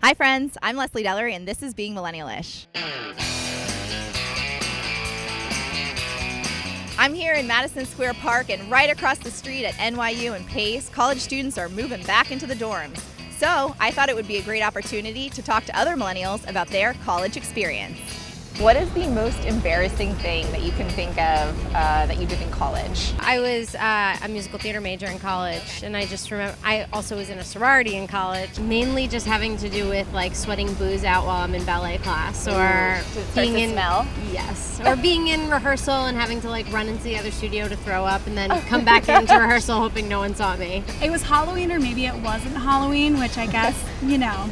Hi friends, I'm Leslie Dellery and this is Being Millennial-ish. I'm here in Madison Square Park, and right across the street at NYU and Pace, college students are moving back into the dorms. So I thought it would be a great opportunity to talk to other millennials about their college experience. What is the most embarrassing thing that you can think of that you did in college? I was a musical theater major in college, and I just remember I also was in a sorority in college, mainly just having to do with like sweating booze out while I'm in ballet class, or being in smell. Yes, or being in rehearsal and having to like run into the other studio to throw up, and then come back into rehearsal hoping no one saw me. It was Halloween, or maybe it wasn't Halloween, which I guess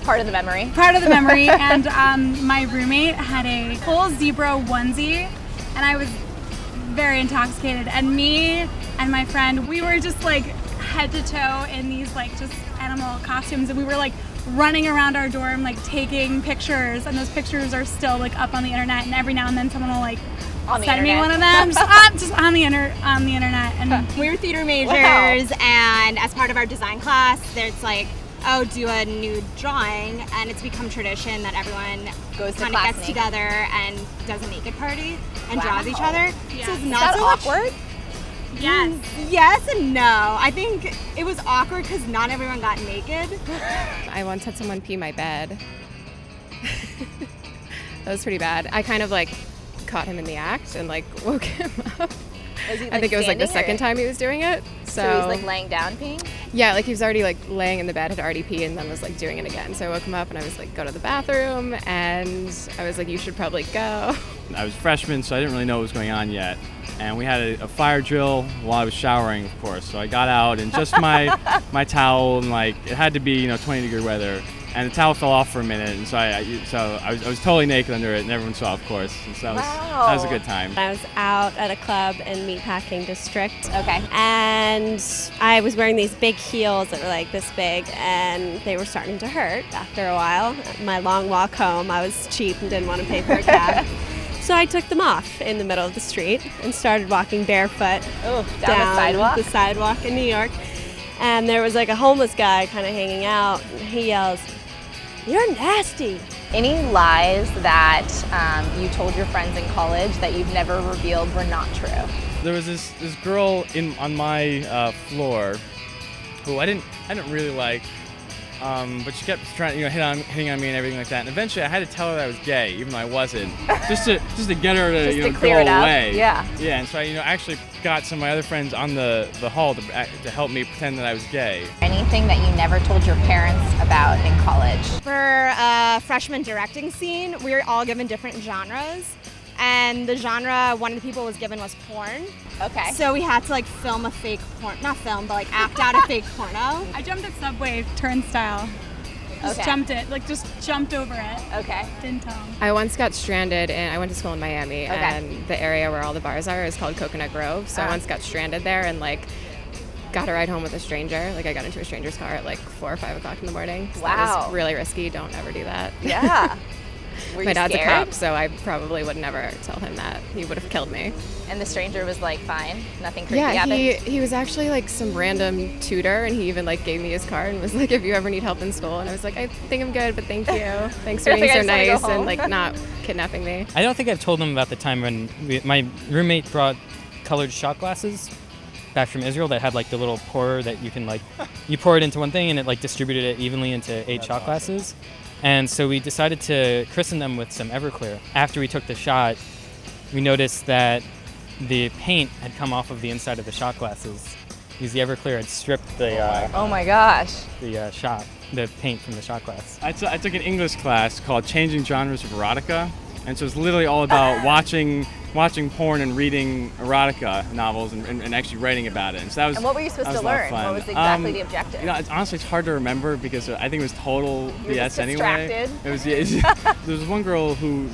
Part of the memory. And my roommate had a full zebra onesie, and I was very intoxicated, and me and my friend, we were just like head to toe in these like just animal costumes, and we were like running around our dorm like taking pictures, and those pictures are still like up on the internet, and every now and then someone will like send me one of them just on the internet. And we were theater majors, and as part of our design class, there's like, do a nude drawing, and it's become tradition that everyone kind of gets together and does a naked party and draws each other. Yeah. So it's Is not that so awkward? Yes and no. I think it was awkward because not everyone got naked. I once had someone pee my bed. That was pretty bad. I kind of like caught him in the act and like woke him up. Was he, like, I think it was like the standing, second time he was doing it. So he was like laying down peeing? Yeah, like he was already like laying in the bed, had already peed, and then was like doing it again. So I woke him up and I was like, go to the bathroom, and I was like, you should probably go. I was a freshman, so I didn't really know what was going on yet. And we had a fire drill while I was showering, of course. So I got out and just my towel, and like it had to be 20-degree weather. And the towel fell off for a minute, and so I was totally naked under it, and everyone saw, of course. And so that was a good time. I was out at a club in Meatpacking District. Okay. And I was wearing these big heels that were like this big, and they were starting to hurt after a while. My long walk home, I was cheap and didn't want to pay for a cab. So I took them off in the middle of the street and started walking barefoot down the sidewalk in New York. And there was like a homeless guy kind of hanging out, and he yells, "You're nasty." Any lies that you told your friends in college that you've never revealed were not true? There was this girl on my floor who I didn't really like, but she kept trying hitting on me and everything like that. And eventually I had to tell her that I was gay, even though I wasn't, just to get her to clear go it up. away. Yeah. Yeah, and so I actually got some of my other friends on the hall to help me pretend that I was gay. Anything that you never told your parents about in college? For a freshman directing scene, we were all given different genres. And the genre one of the people was given was porn. Okay. So we had to like film a fake porn, not film, but like act out a fake porno. I jumped at Subway turnstile. Just jumped over it. Okay. Didn't tell him. I once got stranded, and I went to school in Miami, and the area where all the bars are is called Coconut Grove. So I once got stranded there and like got a ride home with a stranger. Like I got into a stranger's car at like 4 or 5 o'clock in the morning. So that was really risky. Don't ever do that. Yeah. My dad's a cop, so I probably would never tell him that. He would have killed me. And the stranger was like, fine, nothing creepy happened? He was actually like some random tutor, and he even like gave me his card and was like, if you ever need help in school. And I was like, I think I'm good, but thank you. Thanks for being so nice and like not kidnapping me. I don't think I've told them about the time when my roommate brought colored shot glasses back from Israel that had like the little pourer that you can like, you pour it into one thing and it like distributed it evenly into 8 shot glasses. And so we decided to christen them with some Everclear. After we took the shot, we noticed that the paint had come off of the inside of the shot glasses because the Everclear had stripped the oh my gosh. the paint from the shot glass. I took an English class called Changing Genres of Erotica, and so it's literally all about watching porn and reading erotica novels and actually writing about it. And so that was. And what were you supposed to learn? What was exactly the objective? Honestly, it's hard to remember because I think it was total BS anyway. Distracted. There was one girl who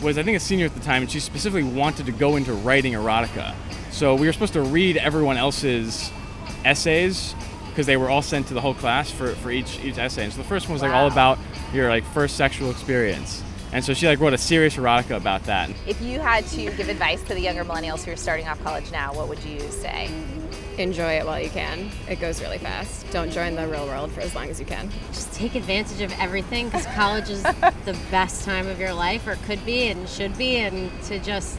was, I think, a senior at the time, and she specifically wanted to go into writing erotica. So we were supposed to read everyone else's essays because they were all sent to the whole class for each essay. And so the first one was like all about your like first sexual experience. And so she like wrote a serious erotica about that. If you had to give advice to the younger millennials who are starting off college now, what would you say? enjoy it while you can. It goes really fast. Don't join the real world for as long as you can. Just take advantage of everything, because college is the best time of your life, or could be and should be, and to just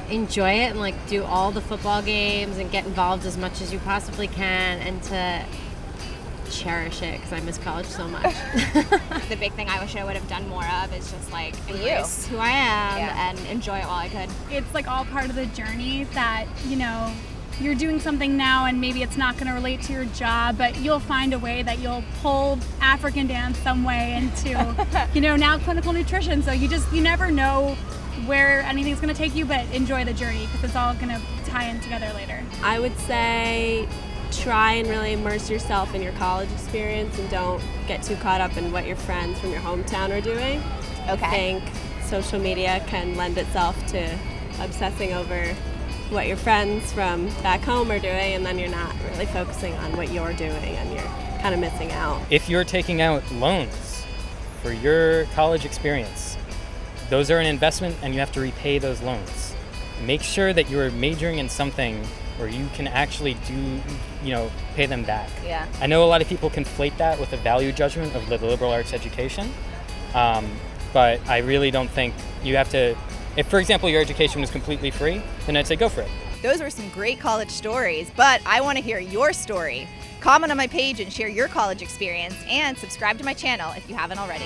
enjoy it and like do all the football games and get involved as much as you possibly can, and to cherish it, because I miss college so much. The big thing I wish I would have done more of is just like embrace who I am and enjoy it while I could. It's like all part of the journey that, you know, you're doing something now and maybe it's not going to relate to your job, but you'll find a way that you'll pull African dance some way into, you know, now clinical nutrition. So you never know where anything's going to take you, but enjoy the journey, because it's all going to tie in together later. I would say try and really immerse yourself in your college experience and don't get too caught up in what your friends from your hometown are doing. Okay. I think social media can lend itself to obsessing over what your friends from back home are doing, and then you're not really focusing on what you're doing and you're kind of missing out. If you're taking out loans for your college experience, those are an investment and you have to repay those loans. Make sure that you're majoring in something where you can actually pay them back. Yeah. I know a lot of people conflate that with a value judgment of the liberal arts education, but I really don't think you have to. If, for example, your education was completely free, then I'd say go for it. Those were some great college stories, but I want to hear your story. Comment on my page and share your college experience, and subscribe to my channel if you haven't already.